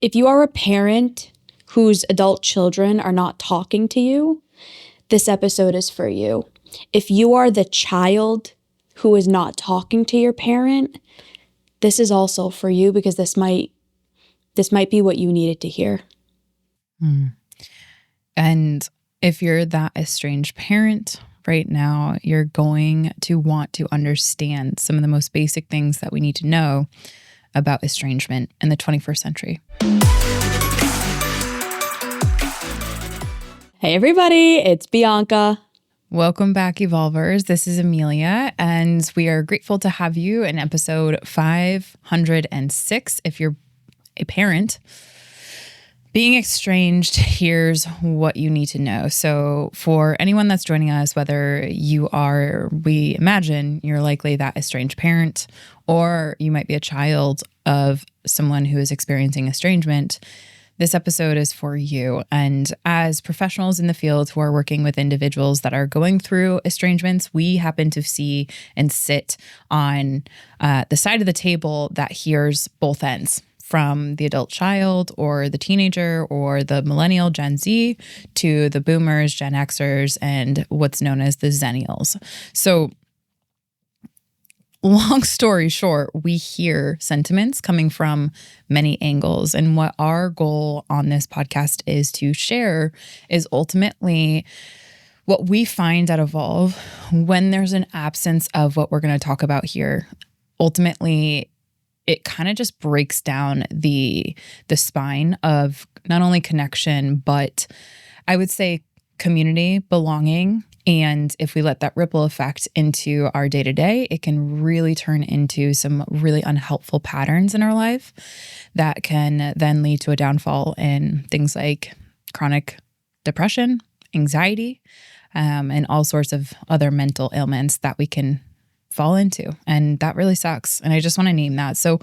If you are a parent whose adult children are not talking to you, this episode is for you. If you are the child who is not talking to your parent, this is also for you, because this might be what you needed to hear. And if you're that estranged parent right now, you're going to want to understand some of the most basic things that we need to know about estrangement in the 21st century. Hey everybody, it's Bianca. Welcome back, Evolvers. This is Emilia, and we are grateful to have you in episode 506. If you're a parent being estranged, here's what you need to know. So for anyone that's joining us, whether we imagine you're likely that estranged parent, or you might be a child of someone who is experiencing estrangement, this episode is for you. And as professionals in the field who are working with individuals that are going through estrangements, we happen to see and sit on the side of the table that hears both ends, from the adult child or the teenager or the millennial Gen Z to the boomers, Gen Xers, and what's known as the Zennials. So long story short, we hear sentiments coming from many angles. And what our goal on this podcast is to share is ultimately what we find at Evolve when there's an absence of what we're going to talk about here. Ultimately, it kind of just breaks down the spine of not only connection, but I would say community, belonging. And if we let that ripple effect into our day-to-day, it can really turn into some really unhelpful patterns in our life that can then lead to a downfall in things like chronic depression, anxiety, and all sorts of other mental ailments that we can fall into. And that really sucks. And I just want to name that. So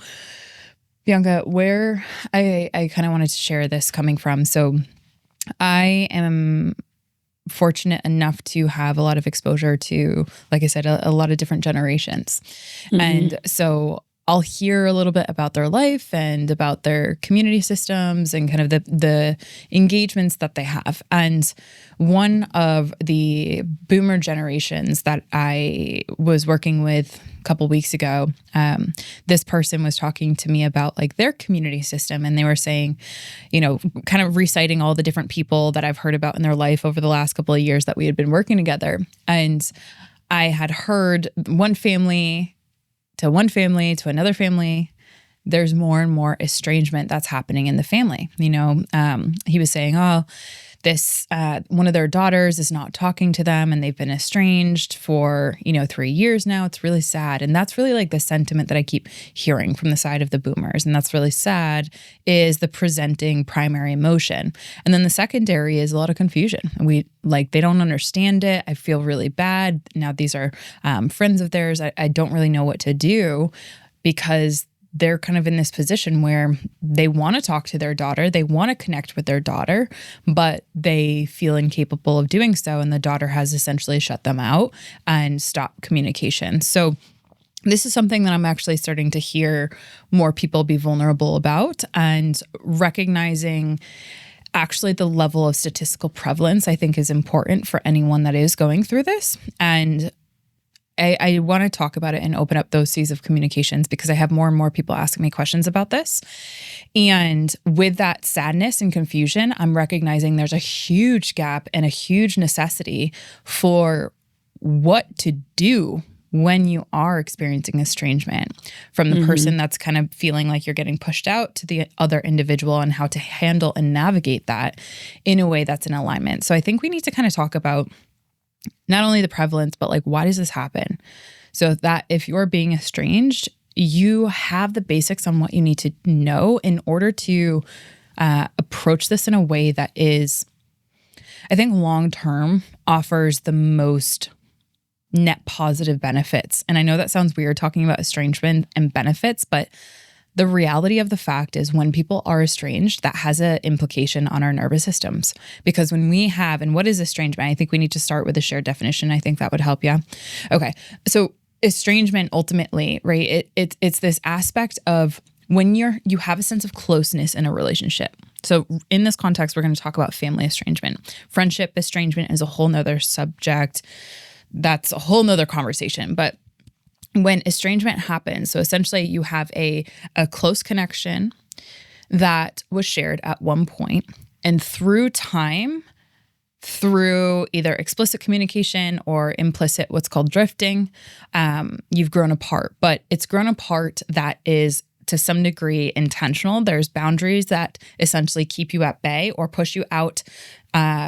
Bianca, where I kind of wanted to share this coming from. So I am fortunate enough to have a lot of exposure to, like I said, a lot of different generations. Mm-hmm. And so I'll hear a little bit about their life and about their community systems and kind of the engagements that they have. And one of the boomer generations that I was working with a couple weeks ago, this person was talking to me about like their community system. And they were saying, kind of reciting all the different people that I've heard about in their life over the last couple of years that we had been working together. And I had heard one family to another family, there's more and more estrangement that's happening in the family. He was saying, this one of their daughters is not talking to them and they've been estranged for, 3 years now. It's really sad. And that's really like the sentiment that I keep hearing from the side of the boomers. And that's really sad, is the presenting primary emotion. And then the secondary is a lot of confusion. They don't understand it. I feel really bad. Now these are friends of theirs. I don't really know what to do, because they're kind of in this position where they want to talk to their daughter, they want to connect with their daughter, but they feel incapable of doing so. And the daughter has essentially shut them out and stopped communication. So this is something that I'm actually starting to hear more people be vulnerable about, and recognizing actually the level of statistical prevalence I think is important for anyone that is going through this. And I want to talk about it and open up those seas of communications, because I have more and more people asking me questions about this. And with that sadness and confusion, I'm recognizing there's a huge gap and a huge necessity for what to do when you are experiencing estrangement from the person that's kind of feeling like you're getting pushed out, to the other individual, and how to handle and navigate that in a way that's in alignment. So I think we need to kind of talk about not only the prevalence, but like, why does this happen? So that if you're being estranged, you have the basics on what you need to know in order to approach this in a way that is, I think, long-term offers the most net positive benefits. And I know that sounds weird talking about estrangement and benefits, but the reality of the fact is, when people are estranged, that has an implication on our nervous systems. Because when we have, and what is estrangement? I think we need to start with a shared definition. I think that would help you. Okay. So estrangement ultimately, right? It's this aspect of when you have a sense of closeness in a relationship. So in this context, we're going to talk about family estrangement. Friendship estrangement is a whole nother subject. That's a whole nother conversation. But when estrangement happens, so essentially you have a close connection that was shared at one point, and through time, through either explicit communication or implicit, what's called drifting, you've grown apart. But it's grown apart that is to some degree intentional. There's boundaries that essentially keep you at bay or push you out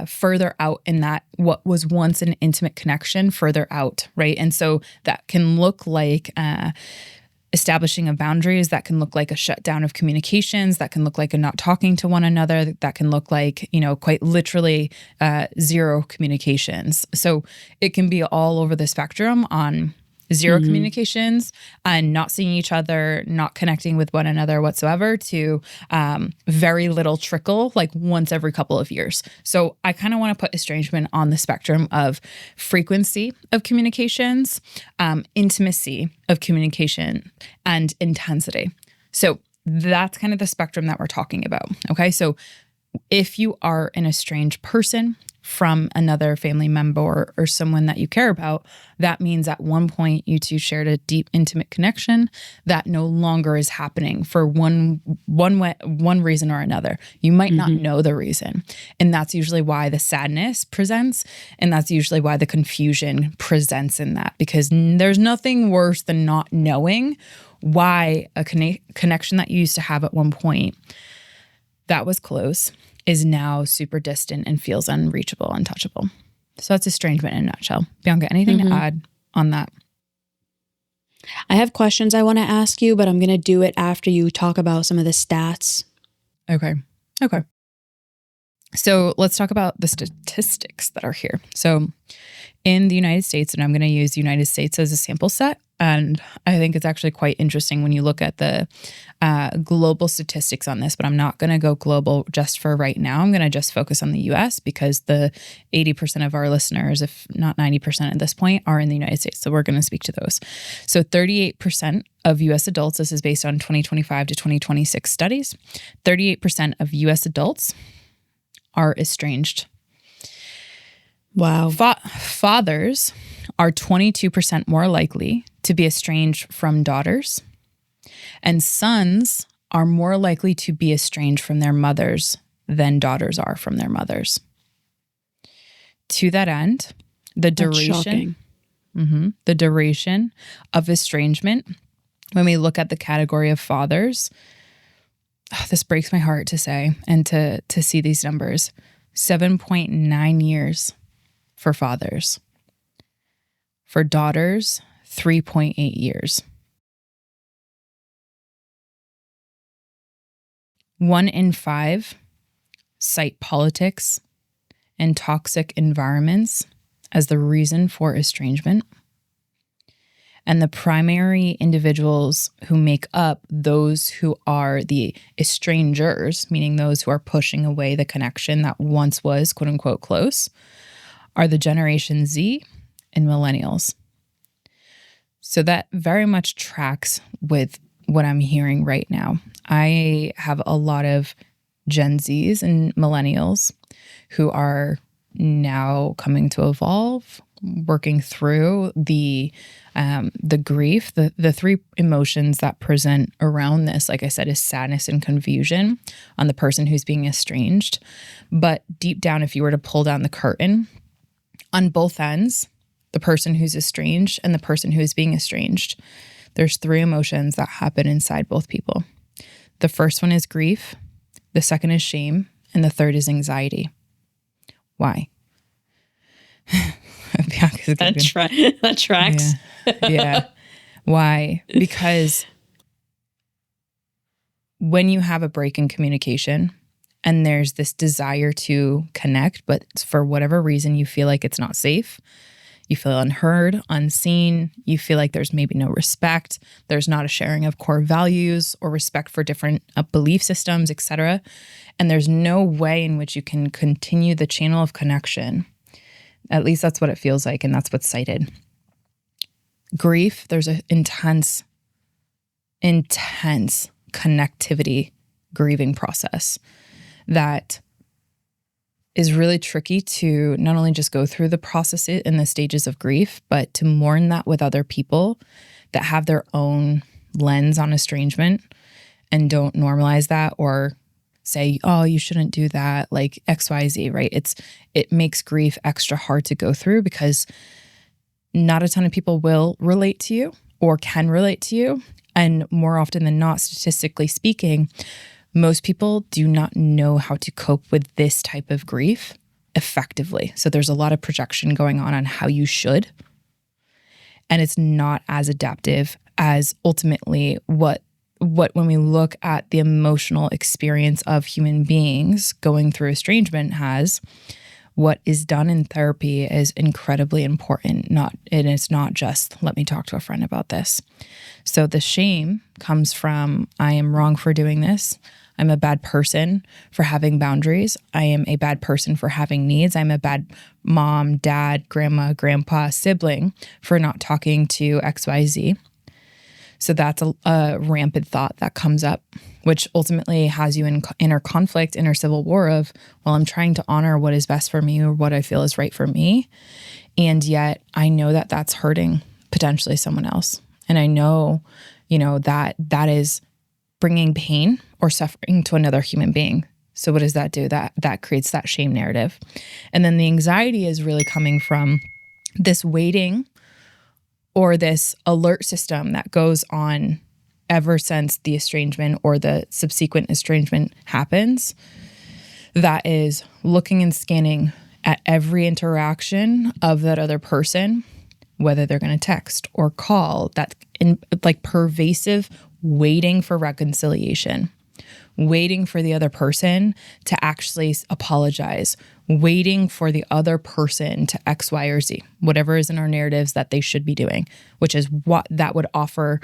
further out in that what was once an intimate connection further out, right? And so that can look like establishing of boundaries, that can look like a shutdown of communications, that can look like a not talking to one another, that can look like, quite literally zero communications. So it can be all over the spectrum on zero communications and not seeing each other, not connecting with one another whatsoever, to very little trickle, like once every couple of years. So I kind of want to put estrangement on the spectrum of frequency of communications, intimacy of communication, and intensity. So that's kind of the spectrum that we're talking about. Okay. So if you are an estranged person from another family member or someone that you care about, that means at one point you two shared a deep, intimate connection that no longer is happening for one reason or another. You might not know the reason. And that's usually why the sadness presents. And that's usually why the confusion presents in that, because there's nothing worse than not knowing why a connection that you used to have at one point that was close is now super distant and feels unreachable, untouchable. So that's estrangement in a nutshell. Bianca, anything to add on that? I have questions I want to ask you, but I'm going to do it after you talk about some of the stats. Okay. So let's talk about the statistics that are here. So in the United States, and I'm going to use the United States as a sample set, and I think it's actually quite interesting when you look at the global statistics on this, but I'm not going to go global just for right now. I'm going to just focus on the US because the 80% of our listeners, if not 90% at this point, are in the United States. So we're going to speak to those. So 38% of US adults, this is based on 2025 to 2026 studies, 38% of US adults are estranged. Wow. Fathers are 22% more likely to be estranged from daughters, and sons are more likely to be estranged from their mothers than daughters are from their mothers. To that end, the duration of estrangement, when we look at the category of fathers, this breaks my heart to say and to see these numbers, 7.9 years for fathers. For daughters, 3.8 years. 1 in 5 cite politics and toxic environments as the reason for estrangement. And the primary individuals who make up those who are the estrangers, meaning those who are pushing away the connection that once was quote unquote close, are the Generation Z and millennials. So that very much tracks with what I'm hearing right now. I have a lot of Gen Zs and millennials who are now coming to evolve, working through the grief, the three emotions that present around this, like I said, is sadness and confusion on the person who's being estranged. But deep down, if you were to pull down the curtain, on both ends, the person who's estranged and the person who is being estranged, there's 3 emotions that happen inside both people. The first one is grief, the second is shame, and the third is anxiety. Why? That tracks. Yeah. Why? Because when you have a break in communication and there's this desire to connect, but for whatever reason you feel like it's not safe, you feel unheard, unseen, you feel like there's maybe no respect, there's not a sharing of core values or respect for different belief systems, etc. And there's no way in which you can continue the channel of connection. At least that's what it feels like, and that's what's cited. Grief, there's an intense connectivity grieving process that is really tricky to not only just go through the process in the stages of grief, but to mourn that with other people that have their own lens on estrangement and don't normalize that or say, oh, you shouldn't do that, like XYZ, right? It makes grief extra hard to go through because not a ton of people will relate to you or can relate to you. And more often than not, statistically speaking, most people do not know how to cope with this type of grief effectively. So there's a lot of projection going on how you should. And it's not as adaptive as ultimately what when we look at the emotional experience of human beings going through estrangement has, what is done in therapy is incredibly important. And it's not just, let me talk to a friend about this. So the shame comes from, I am wrong for doing this. I'm a bad person for having boundaries. I am a bad person for having needs. I'm a bad mom, dad, grandma, grandpa, sibling for not talking to XYZ. So that's a rampant thought that comes up, which ultimately has you in inner conflict, inner civil war of, well, I'm trying to honor what is best for me or what I feel is right for me. And yet I know that that's hurting potentially someone else. And I know, that is bringing pain or suffering to another human being. So what does that do? That creates that shame narrative. And then the anxiety is really coming from this waiting or this alert system that goes on ever since the estrangement or the subsequent estrangement happens, that is looking and scanning at every interaction of that other person, whether they're going to text or call, that like pervasive waiting for reconciliation, waiting for the other person to actually apologize, waiting for the other person to X, Y, or Z, whatever is in our narratives that they should be doing, which is what that would offer,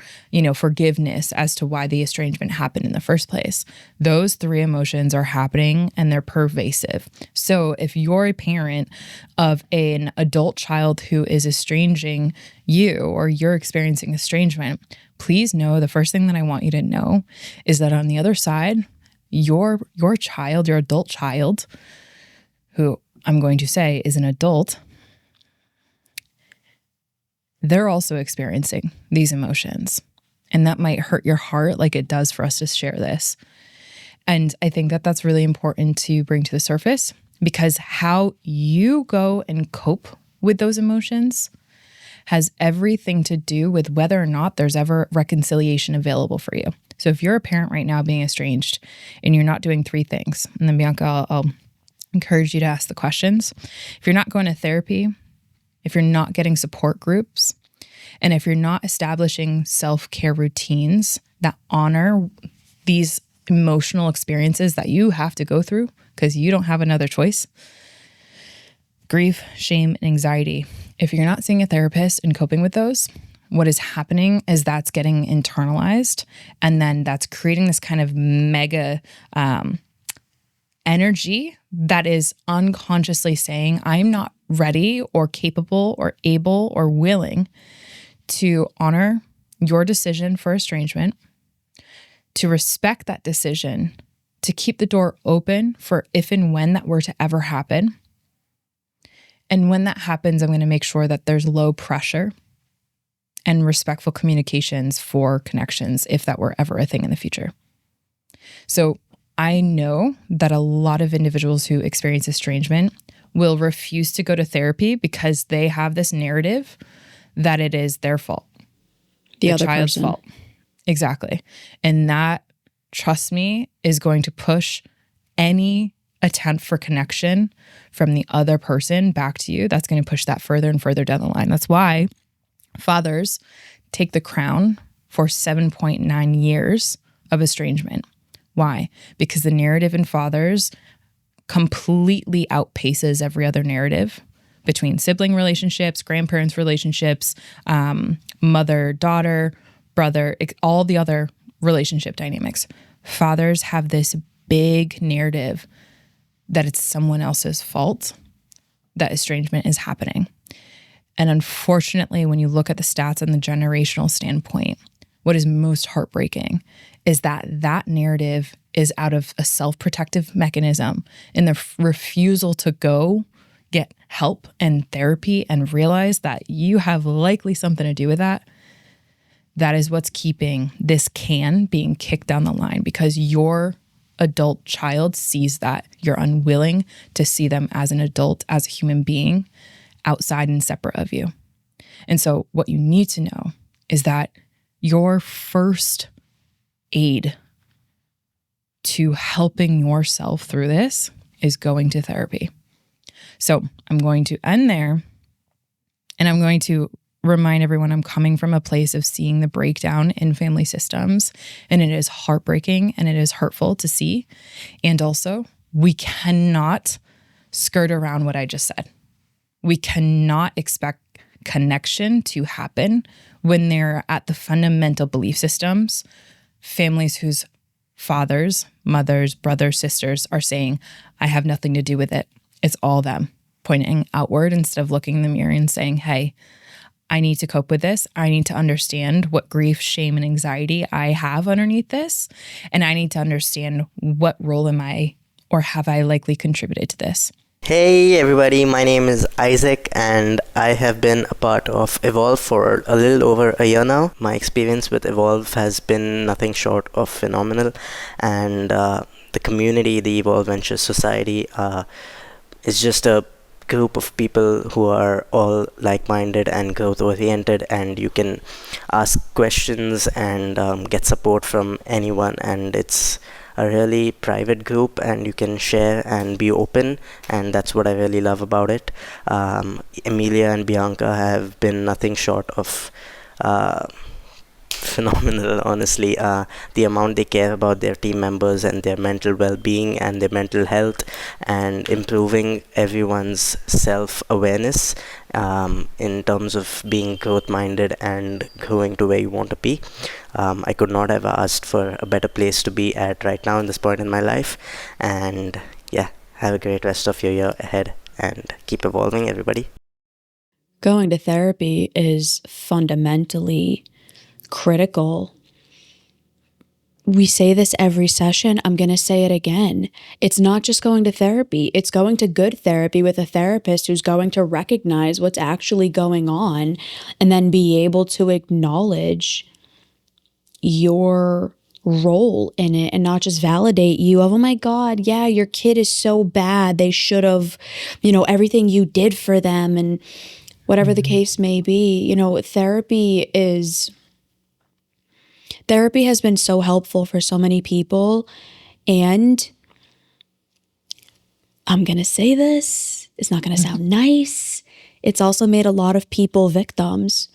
forgiveness as to why the estrangement happened in the first place. Those three emotions are happening and they're pervasive. So if you're a parent of an adult child who is estranging you or you're experiencing estrangement, please know the first thing that I want you to know is that on the other side, your child, your adult child, who I'm going to say is an adult, they're also experiencing these emotions. And that might hurt your heart like it does for us to share this. And I think that that's really important to bring to the surface because how you go and cope with those emotions has everything to do with whether or not there's ever reconciliation available for you. So if you're a parent right now being estranged and you're not doing three things, and then Bianca, I'll encourage you to ask the questions. If you're not going to therapy, if you're not getting support groups, and if you're not establishing self-care routines that honor these emotional experiences that you have to go through because you don't have another choice, grief, shame, and anxiety, if you're not seeing a therapist and coping with those, what is happening is that's getting internalized, and then that's creating this kind of mega energy that is unconsciously saying, I'm not ready or capable or able or willing to honor your decision for estrangement, to respect that decision, to keep the door open for if and when that were to ever happen. And when that happens, I'm going to make sure that there's low pressure and respectful communications for connections if that were ever a thing in the future. So I know that a lot of individuals who experience estrangement will refuse to go to therapy because they have this narrative that it is their fault. The other child's person. fault. Exactly. And that, trust me, is going to push any attempt for connection from the other person back to you. That's going to push that further and further down the line. That's why fathers take the crown for 7.9 years of estrangement. Why? Because the narrative in fathers completely outpaces every other narrative between sibling relationships, grandparents relationships, mother, daughter, brother, all the other relationship dynamics. Fathers have this big narrative that it's someone else's fault that estrangement is happening. And unfortunately, when you look at the stats and the generational standpoint, what is most heartbreaking is that that narrative is out of a self-protective mechanism, and the refusal to go get help and therapy and realize that you have likely something to do with that. That is what's keeping this can being kicked down the line, because your adult child sees that. You're unwilling to see them as an adult, as a human being, outside and separate of you. And so what you need to know is that your first aid to helping yourself through this is going to therapy. So I'm going to end there, and I'm going to remind everyone I'm coming from a place of seeing the breakdown in family systems, and it is heartbreaking and it is hurtful to see. And also, we cannot skirt around what I just said. We cannot expect connection to happen when they're at the fundamental belief systems, families whose fathers, mothers, brothers, sisters are saying, I have nothing to do with it. It's all them, pointing outward instead of looking in the mirror and saying, hey, I need to cope with this. I need to understand what grief, shame, and anxiety I have underneath this. And I need to understand what role am I or have I likely contributed to this. Hey everybody, my name is Isaac and I have been a part of Evolve for a little over a year now. My experience with Evolve has been nothing short of phenomenal, and the community, the Evolve Ventures Society, is just a group of people who are all like-minded and growth-oriented, and you can ask questions and get support from anyone, and it's a really private group and you can share and be open, and that's what I really love about it. Emilia and Bianca have been nothing short of phenomenal, honestly. The amount they care about their team members and their mental well-being and their mental health and improving everyone's self-awareness in terms of being growth-minded and growing to where you want to be. I could not have asked for a better place to be at right now in this point in my life. And yeah, have a great rest of your year ahead and keep evolving, everybody. Going to therapy is fundamentally critical. We say this every session. I'm going to say it again. It's not just going to therapy. It's going to good therapy with a therapist who's going to recognize what's actually going on and then be able to acknowledge your role in it and not just validate you of, oh my God, yeah, your kid is so bad. They should have, everything you did for them and whatever the case may be. Therapy has been so helpful for so many people. And I'm going to say this, it's not going to sound nice. It's also made a lot of people victims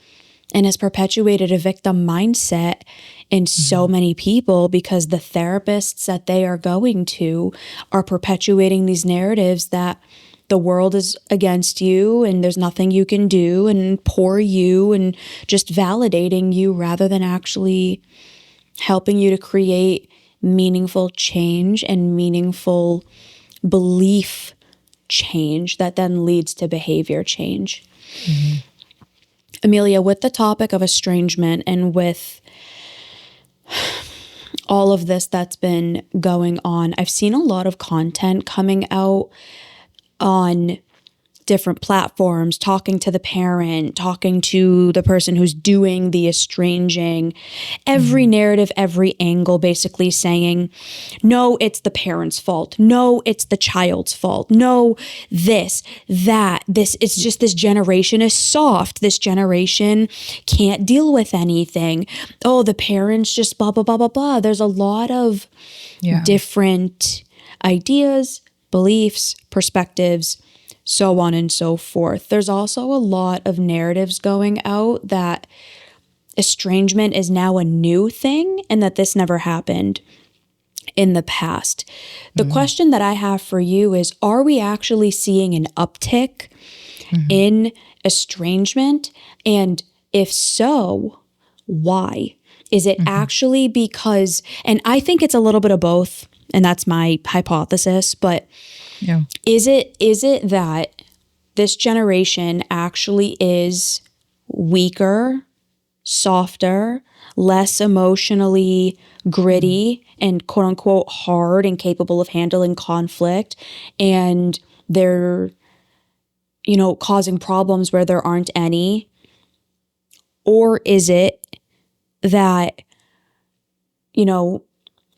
and has perpetuated a victim mindset in so many people, because the therapists that they are going to are perpetuating these narratives that the world is against you and there's nothing you can do, and poor you, and just validating you rather than actually helping you to create meaningful change and meaningful belief change that then leads to behavior change. Emilia, with the topic of estrangement and with all of this that's been going on, I've seen a lot of content coming out on different platforms, talking to the parent, talking to the person who's doing the estranging, every narrative, every angle, basically saying, no, it's the parent's fault. No, it's the child's fault. No, this, it's just this generation is soft. This generation can't deal with anything. Oh, the parents just blah, blah, blah, blah, blah. There's a lot of different ideas, beliefs, perspectives, so on and so forth. There's also a lot of narratives going out that estrangement is now a new thing and that this never happened in the past. The question that I have for you is, are we actually seeing an uptick in estrangement? And if so, why? Is it actually because, and I think it's a little bit of both, and that's my hypothesis, but is it that this generation actually is weaker, softer, less emotionally gritty and quote unquote hard and capable of handling conflict, and they're, causing problems where there aren't any? Or is it that,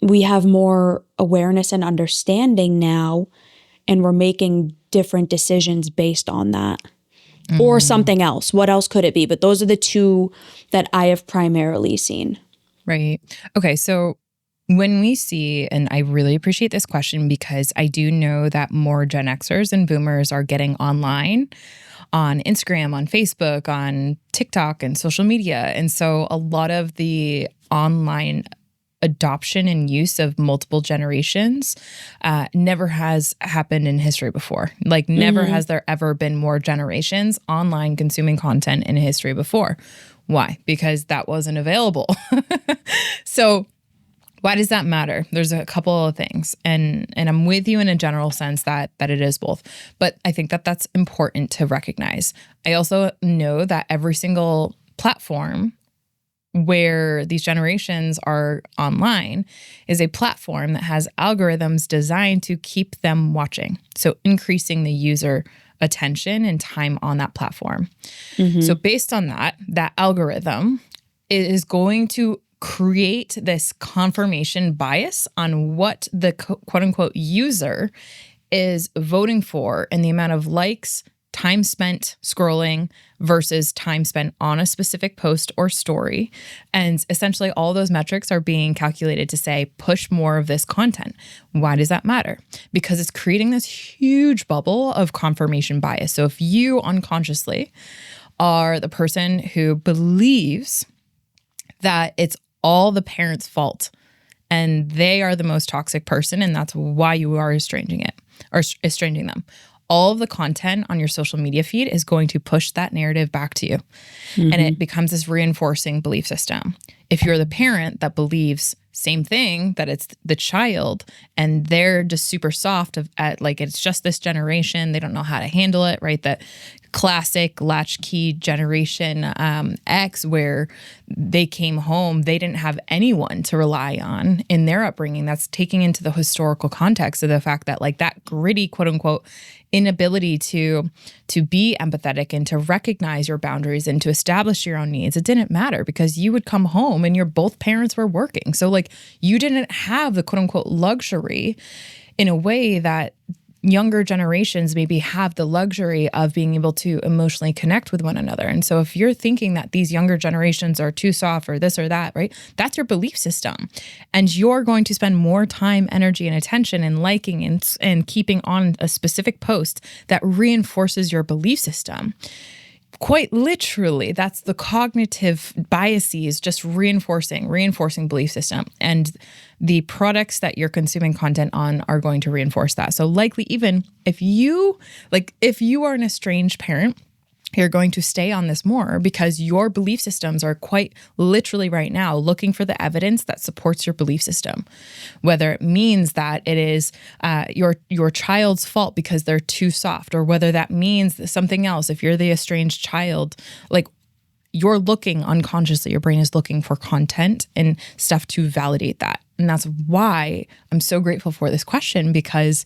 we have more awareness and understanding now, and we're making different decisions based on that? Or something else? What else could it be? But those are the two that I have primarily seen. Right. Okay. So when we see, and I really appreciate this question because I do know that more Gen Xers and boomers are getting online on Instagram, on Facebook, on TikTok, and social media. And so a lot of the online adoption and use of multiple generations never has happened in history before. Like never has there ever been more generations online consuming content in history before. Why? Because that wasn't available. So why does that matter? There's a couple of things, and I'm with you in a general sense that it is both. But I think that that's important to recognize. I also know that every single platform where these generations are online is a platform that has algorithms designed to keep them watching. So increasing the user attention and time on that platform. So based on that algorithm is going to create this confirmation bias on what the quote unquote user is voting for and the amount of likes, time spent scrolling versus time spent on a specific post or story. And essentially all those metrics are being calculated to say, push more of this content. Why does that matter? Because it's creating this huge bubble of confirmation bias. So if you unconsciously are the person who believes that it's all the parent's fault and they are the most toxic person, and that's why you are estranging them, all of the content on your social media feed is going to push that narrative back to you. And it becomes this reinforcing belief system. If you're the parent that believes same thing, that it's the child and they're just super soft it's just this generation, they don't know how to handle it, right? That classic latchkey generation X, where they came home, they didn't have anyone to rely on in their upbringing. That's taking into the historical context of the fact that that gritty, quote unquote, inability to be empathetic and to recognize your boundaries and to establish your own needs. It didn't matter because you would come home and your both parents were working. So you didn't have the quote unquote luxury in a way that younger generations maybe have the luxury of being able to emotionally connect with one another. And so if you're thinking that these younger generations are too soft or this or that, right? That's your belief system. And you're going to spend more time, energy, and attention in liking and keeping on a specific post that reinforces your belief system. Quite literally, that's the cognitive biases just reinforcing belief system. And the products that you're consuming content on are going to reinforce that. So likely even if you are an estranged parent, you're going to stay on this more because your belief systems are quite literally right now looking for the evidence that supports your belief system. Whether it means that it is your child's fault because they're too soft, or whether that means something else. If you're the estranged child, you're looking unconsciously, your brain is looking for content and stuff to validate that. And that's why I'm so grateful for this question, because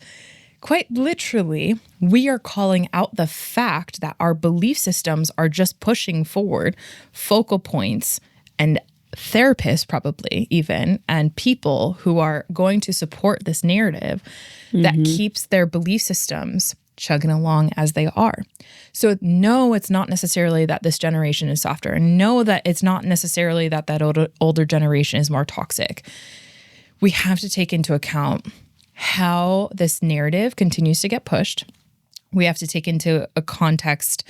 quite literally, we are calling out the fact that our belief systems are just pushing forward focal points and therapists probably even, and people who are going to support this narrative that keeps their belief systems chugging along as they are. So no, it's not necessarily that this generation is softer, and no, that it's not necessarily that older generation is more toxic. We have to take into account how this narrative continues to get pushed. We have to take into a context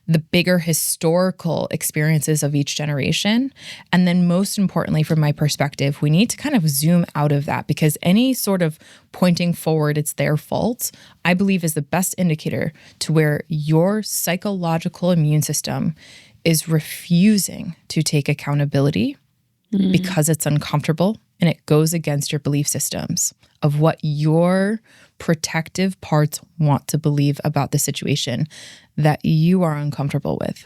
the bigger historical experiences of each generation. And then most importantly, from my perspective, we need to kind of zoom out of that, because any sort of pointing forward, it's their fault, I believe is the best indicator to where your psychological immune system is refusing to take accountability because it's uncomfortable and it goes against your belief systems of what your protective parts want to believe about the situation that you are uncomfortable with.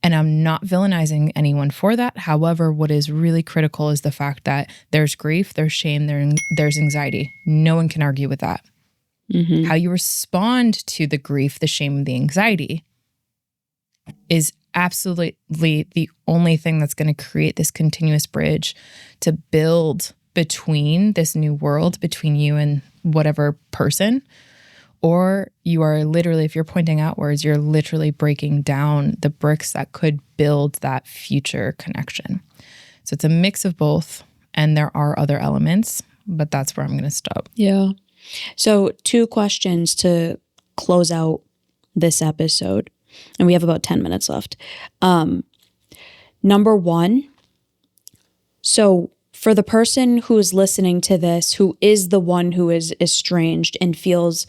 And I'm not villainizing anyone for that. However, what is really critical is the fact that there's grief, there's shame, there's anxiety. No one can argue with that. How you respond to the grief, the shame, the anxiety is absolutely the only thing that's going to create this continuous bridge to build between this new world, between you and whatever person. Or you are literally, if you're pointing outwards, you're literally breaking down the bricks that could build that future connection. So it's a mix of both, and there are other elements, but that's where I'm going to stop. Yeah. So 2 questions to close out this episode, and we have about 10 minutes left. Number 1, so for the person who is listening to this, who is the one who is estranged and feels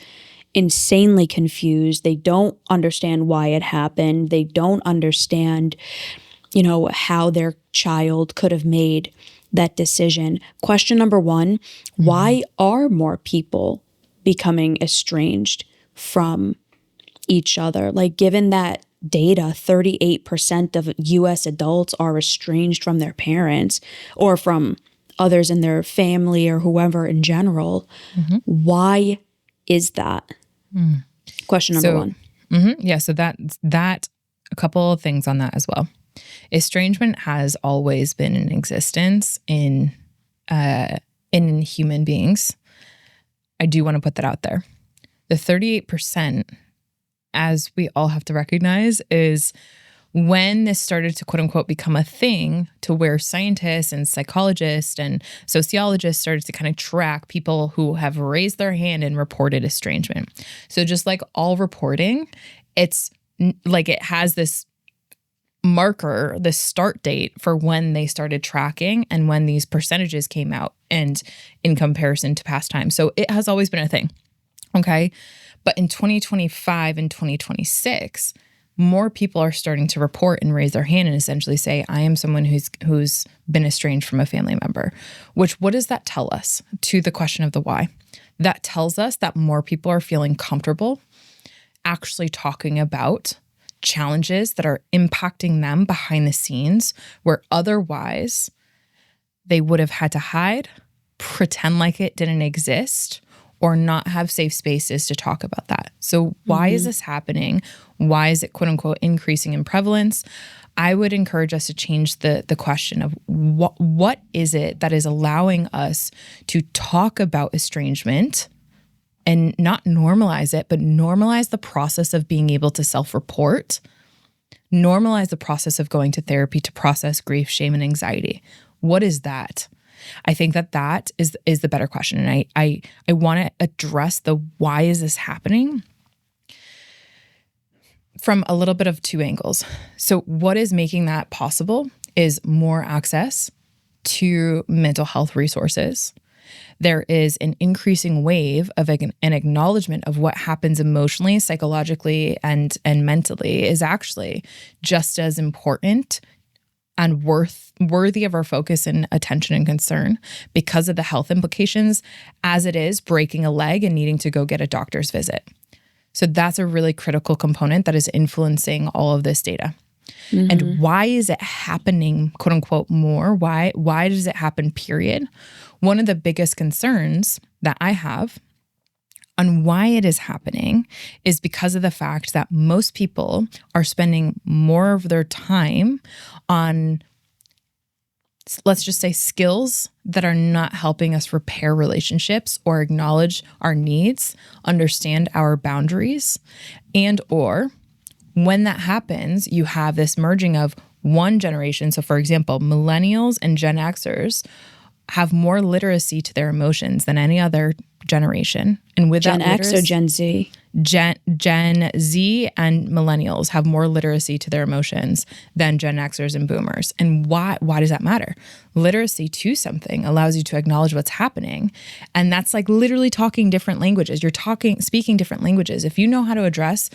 insanely confused, they don't understand why it happened, they don't understand, how their child could have made that decision. Question number 1, why are more people becoming estranged from each other? Like, given that data, 38% of US adults are estranged from their parents or from others in their family or whoever in general. Why is that? Question number 1. Yeah, so that a couple of things on that as well. Estrangement has always been in existence in human beings. I do want to put that out there. The 38%, as we all have to recognize, is when this started to quote unquote become a thing, to where scientists and psychologists and sociologists started to kind of track people who have raised their hand and reported estrangement. So just like all reporting, it's like it has this marker, the start date for when they started tracking and when these percentages came out and in comparison to past times. So it has always been a thing. Okay. But in 2025 and 2026, more people are starting to report and raise their hand and essentially say, I am someone who's been estranged from a family member. What does that tell us? To the question of the why. That tells us that more people are feeling comfortable actually talking about challenges that are impacting them behind the scenes, where otherwise they would have had to hide, pretend like it didn't exist, or not have safe spaces to talk about that. So why is this happening? Why is it quote unquote increasing in prevalence? I would encourage us to change the question of what is it that is allowing us to talk about estrangement and not normalize it, but normalize the process of being able to self-report, normalize the process of going to therapy to process grief, shame, and anxiety. What is that? I think that is the better question. And I want to address the why is this happening from a little bit of 2 angles. So what is making that possible is more access to mental health resources. There is an increasing wave of an acknowledgement of what happens emotionally, psychologically, and mentally is actually just as important and worthy of our focus and attention and concern because of the health implications as it is breaking a leg and needing to go get a doctor's visit. So that's a really critical component that is influencing all of this data. And why is it happening, quote unquote, more? Why does it happen, period? One of the biggest concerns that I have on why it is happening is because of the fact that most people are spending more of their time on, let's just say, skills that are not helping us repair relationships or acknowledge our needs, understand our boundaries, and or when that happens, you have this merging of one generation. So for example, millennials and Gen Xers have more literacy to their emotions than any other generation. And with Gen that X or Gen Z? Gen Z and millennials have more literacy to their emotions than Gen Xers and boomers. And why does that matter? Literacy to something allows you to acknowledge what's happening. And that's like literally talking different languages. You're speaking different languages. If you know how to address,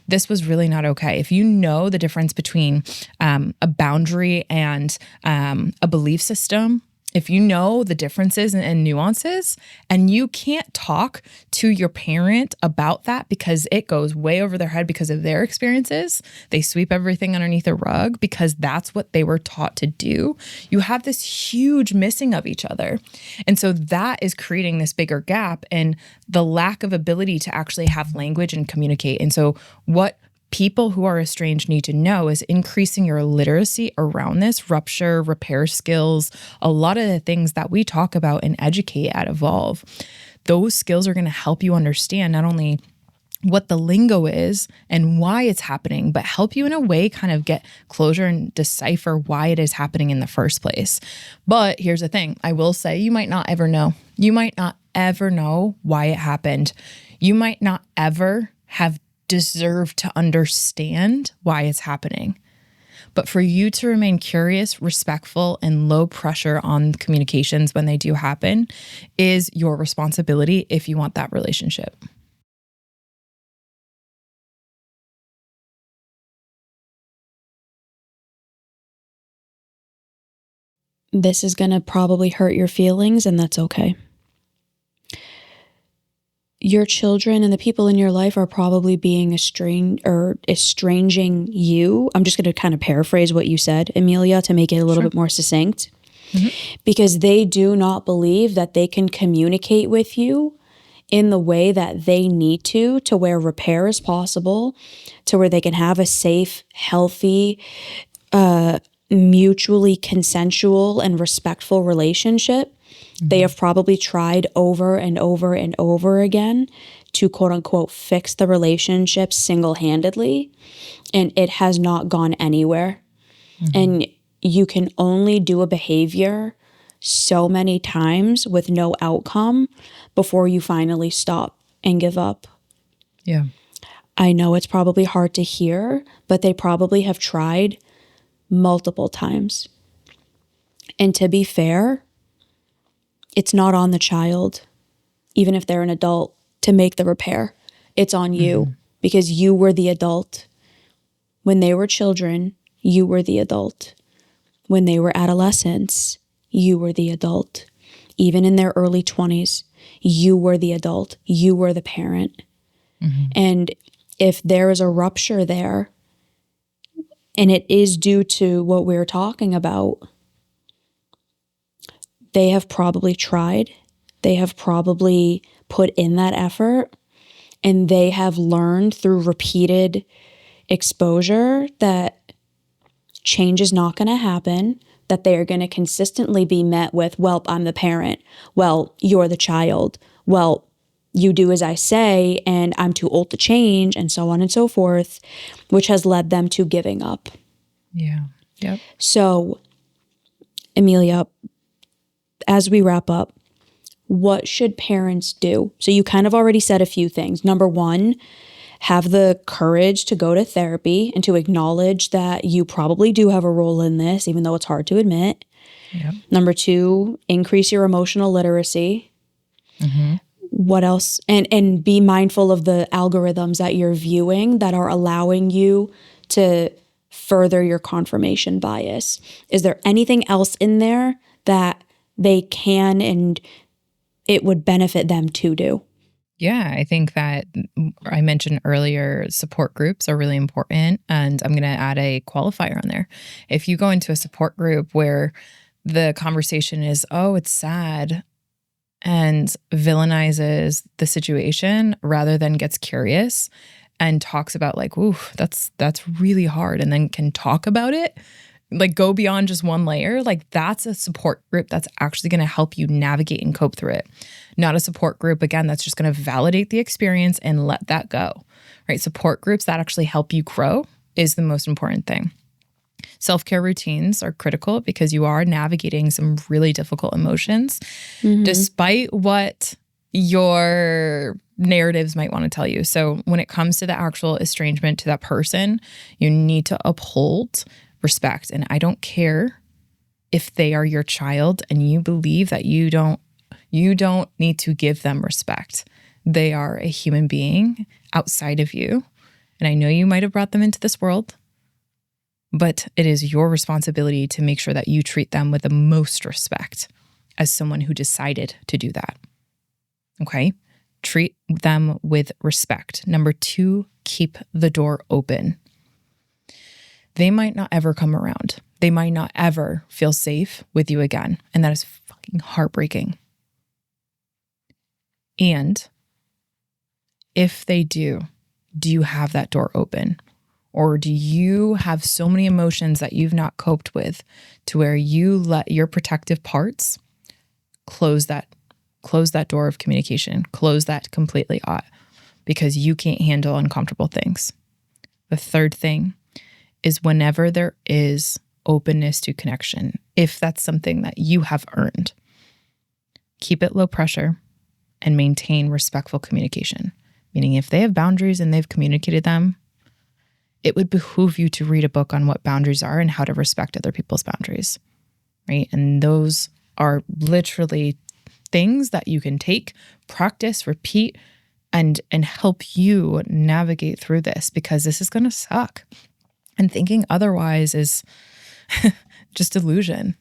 this was really not okay. If you know the difference between a boundary and a belief system, If you know the differences and nuances, and you can't talk to your parent about that because it goes way over their head because of their experiences, they sweep everything underneath a rug because that's what they were taught to do. You have this huge missing of each other. And so that is creating this bigger gap and the lack of ability to actually have language and communicate. And so what people who are estranged need to know is increasing your literacy around this, rupture, repair skills, a lot of the things that we talk about and educate at Evolve. Those skills are going to help you understand not only what the lingo is and why it's happening, but help you in a way kind of get closure and decipher why it is happening in the first place. But here's the thing. I will say you might not ever know. You might not ever know why it happened. You might not ever have deserve to understand why it's happening. But for you to remain curious, respectful, and low pressure on communications when they do happen is your responsibility if you want that relationship. This is going to probably hurt your feelings, and that's okay. Your children and the people in your life are probably being estranging you. I'm just going to kind of paraphrase what you said, Emilia, to make it a little bit more succinct. Because they do not believe that they can communicate with you in the way that they need to where repair is possible, to where they can have a safe, healthy, mutually consensual and respectful relationship. They have probably tried over and over and over again to quote unquote fix the relationship single-handedly, and it has not gone anywhere. And you can only do a behavior so many times with no outcome before you finally stop and give up. Yeah. I know it's probably hard to hear, but they probably have tried multiple times. And to be fair, it's not on the child, even if they're an adult, to make the repair. It's on you because you were the adult. When they were children, you were the adult. When they were adolescents, you were the adult. Even in their early 20s, you were the adult. You were the parent. And if there is a rupture there, and it is due to what we're talking about, they have probably tried, they have probably put in that effort, and they have learned through repeated exposure that change is not going to happen, that they are going to consistently be met with, well, I'm the parent. Well, you're the child. Well, you do as I say, and I'm too old to change, and so on and so forth, which has led them to giving up. Yeah. Yep. So, Emilia, as we wrap up, what should parents do? So you kind of already said a few things. Number one, have the courage to go to therapy and to acknowledge that you probably do have a role in this, even though it's hard to admit. Yep. Number two, increase your emotional literacy. What else? And be mindful of the algorithms that you're viewing that are allowing you to further your confirmation bias. Is there anything else in there that they can and it would benefit them to do? Yeah, I think that I mentioned earlier, support groups are really important. And I'm going to add a qualifier on there. If you go into a support group where the conversation is, oh, it's sad, and villainizes the situation rather than gets curious and talks about like, ooh, that's really hard, and then can talk about it, like go beyond just one layer, like that's a support group that's actually going to help you navigate and cope through it. Not a support group, again, that's just going to validate the experience and let that go, right? Support groups that actually help you grow is the most important thing. Self-care routines are critical because you are navigating some really difficult emotions, despite what your narratives might want to tell you. So when it comes to the actual estrangement to that person, you need to uphold respect. And I don't care if they are your child and you believe that you don't need to give them respect. They are a human being outside of you. And I know you might have brought them into this world, but it is your responsibility to make sure that you treat them with the most respect. as someone who decided to do that. Okay? Treat them with respect. Number 2, keep the door open. They might not ever come around. They might not ever feel safe with you again. And that is fucking heartbreaking. And if they do you have that door open? Or do you have so many emotions that you've not coped with to where you let your protective parts close that door of communication, close that completely out because you can't handle uncomfortable things? The third thing is whenever there is openness to connection, if that's something that you have earned, keep it low pressure and maintain respectful communication. Meaning if they have boundaries and they've communicated them, it would behoove you to read a book on what boundaries are and how to respect other people's boundaries, right? And those are literally things that you can take, practice, repeat, and help you navigate through this, because this is going to suck. And thinking otherwise is just illusion.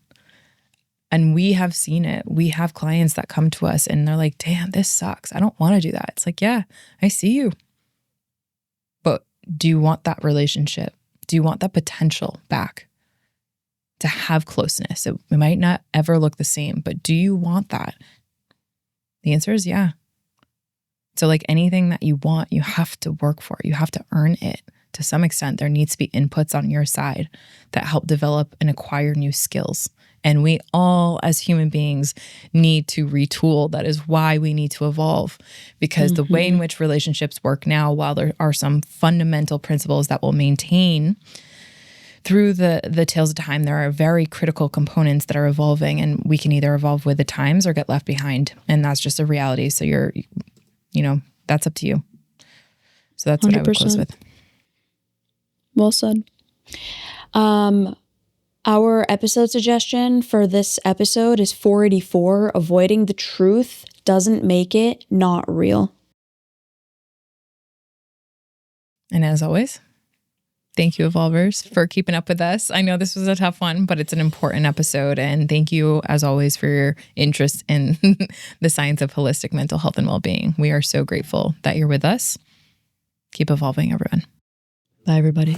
And we have seen it. We have clients that come to us and they're like, damn, this sucks. I don't want to do that. It's like, yeah, I see you. But do you want that relationship? Do you want that potential back to have closeness? It might not ever look the same, but do you want that? The answer is yeah. So like anything that you want, you have to work for it. You have to earn it. To some extent, there needs to be inputs on your side that help develop and acquire new skills. And we all, as human beings, need to retool. That is why we need to evolve, because the way in which relationships work now, while there are some fundamental principles that will maintain through the tales of time, there are very critical components that are evolving, and we can either evolve with the times or get left behind. And that's just a reality. So that's up to you. So that's 100%. What I would close with. Well said. Our episode suggestion for this episode is 484, avoiding the truth doesn't make it not real. And as always, thank you, Evolvers, for keeping up with us. I know this was a tough one, but it's an important episode. And thank you, as always, for your interest in the science of holistic mental health and well-being. We are so grateful that you're with us. Keep evolving, everyone. Bye, everybody.